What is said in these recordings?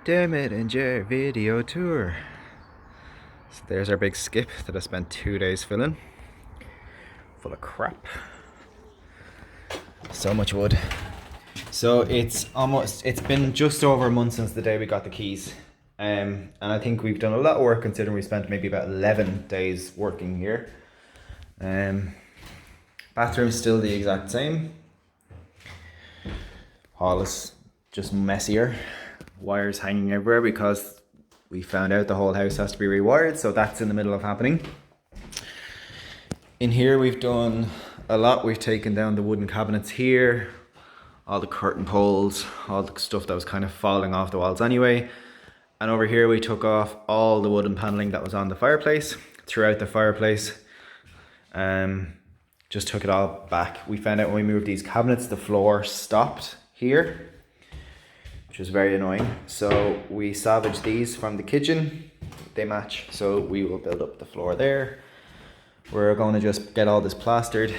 Dammit and Jerry video tour. So there's our big skip that I spent 2 days filling. Full of crap. So much wood. So it's been just over a month since the day we got the keys. And I think we've done a lot of work considering we spent maybe about 11 days working here. Bathroom's still the exact same. Hall is just messier. Wires hanging everywhere because we found out the whole house has to be rewired, so that's in the middle of happening. In here we've done a lot. We've taken down the wooden cabinets here, all the curtain poles, all the stuff that was kind of falling off the walls anyway. And over here we took off all the wooden paneling that was on the fireplace, throughout the fireplace. Just took it all back. We found out when we moved these cabinets, the floor stopped here, which was very annoying. So we salvaged these from the kitchen. They match, so we will build up the floor there. We're going to just get all this plastered.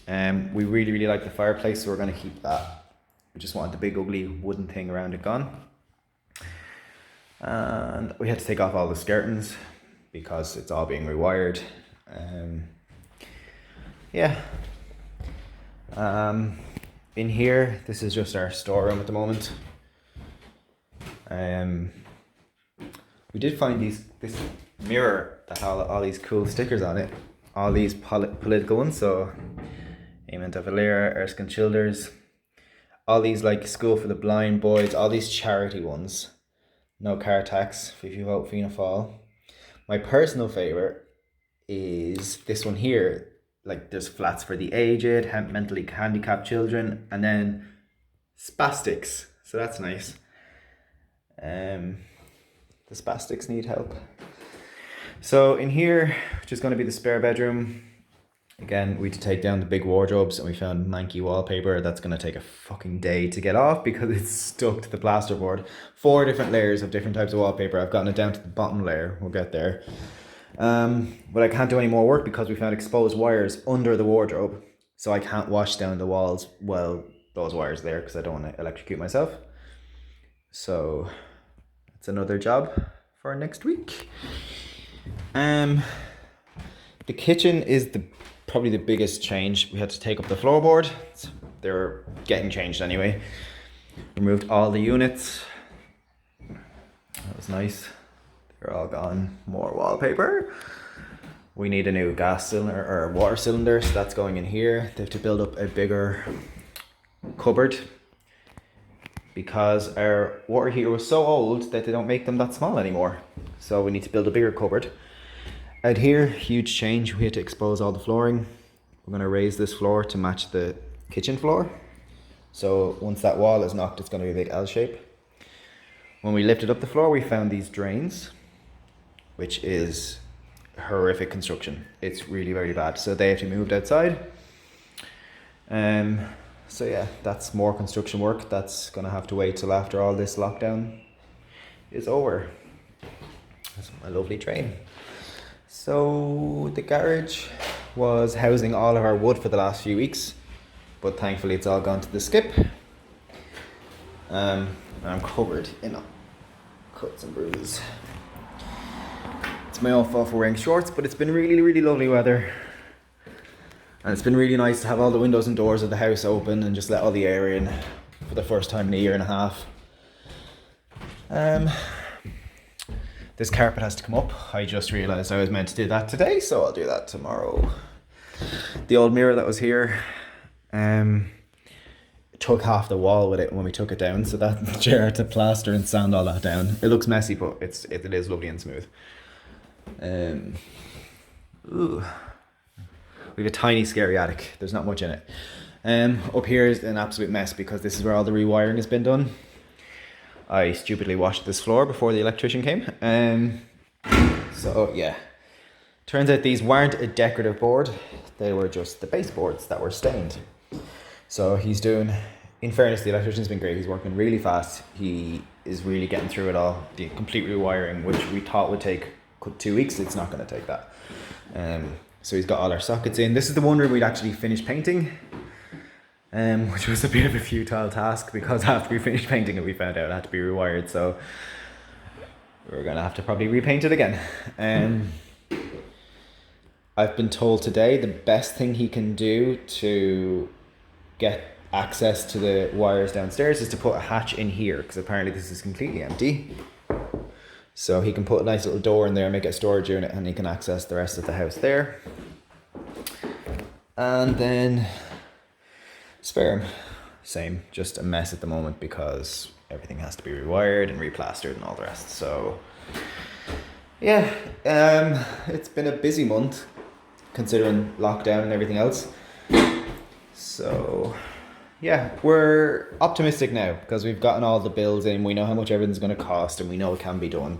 We really like the fireplace, so we're going to keep that. We just want the big ugly wooden thing around it gone. And we had to take off all the skirtings because it's all being rewired. In here, this is just our storeroom at the moment. We did find this mirror that had all these cool stickers on it, all these political ones. So, Eamon de Valera, Erskine Childers, all these like School for the Blind Boys, all these charity ones. No car tax if you vote Fianna Fáil. My personal favorite is this one here. Like there's flats for the aged, mentally handicapped children, and then spastics. So that's nice. The spastics need help. So in here, which is going to be the spare bedroom, again, we had to take down the big wardrobes and we found manky wallpaper that's going to take a fucking day to get off because it's stuck to the plasterboard. 4 different layers of different types of wallpaper. I've gotten it down to the bottom layer. We'll get there. But I can't do any more work because we found exposed wires under the wardrobe. So I can't wash down the walls while those wires are there because I don't want to electrocute myself. So it's another job for next week. The kitchen is probably the biggest change. We had to take up the floorboard. They're getting changed anyway. Removed all the units. That was nice. They're all gone. More wallpaper. We need a new gas cylinder or water cylinder, so that's going in here. They have to build up a bigger cupboard because our water heater was so old that they don't make them that small anymore. So we need to build a bigger cupboard. Out here, huge change. We had to expose all the flooring. We're going to raise this floor to match the kitchen floor. So once that wall is knocked, it's going to be a big L shape. When we lifted up the floor, we found these drains, which is horrific construction. It's really very bad. So they have to be moved outside. So yeah, that's more construction work. That's going to have to wait till after all this lockdown is over. That's my lovely train. So the garage was housing all of our wood for the last few weeks, but thankfully it's all gone to the skip. I'm covered in cuts and bruises. It's my own fault for wearing shorts, but it's been really lovely weather. And it's been really nice to have all the windows and doors of the house open and just let all the air in for the first time in a year and a half. This carpet has to come up. I just realised I was meant to do that today, so I'll do that tomorrow. The old mirror that was here, took half the wall with it when we took it down, so that chair had to plaster and sand all that down. It looks messy, but it is lovely and smooth. We have a tiny scary attic. There's not much in it. Up here is an absolute mess because this is where all the rewiring has been done. I stupidly washed this floor before the electrician came. So yeah, turns out these weren't a decorative board. They were just the baseboards that were stained. So he's doing, in fairness, the electrician's been great. He's working really fast. He is really getting through it all. The complete rewiring, which we thought would take 2 weeks, it's not going to take that. So he's got all our sockets in. This is the one room we'd actually finished painting. which was a bit of a futile task because after we finished painting it, we found out it had to be rewired. So we're gonna have to probably repaint it again. I've been told today the best thing he can do to get access to the wires downstairs is to put a hatch in here, because apparently this is completely empty. So he can put a nice little door in there, make it a storage unit, and he can access the rest of the house there. And then spare room, same, just a mess at the moment because everything has to be rewired and replastered and all the rest. So yeah, it's been a busy month considering lockdown and everything else. So yeah, we're optimistic now because we've gotten all the bills in. We know how much everything's going to cost and we know it can be done.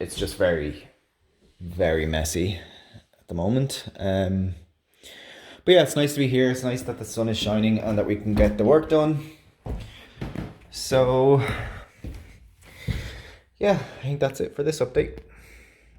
It's just very, very messy at the moment. But yeah, it's nice to be here. It's nice that the sun is shining and that we can get the work done. So yeah, I think that's it for this update.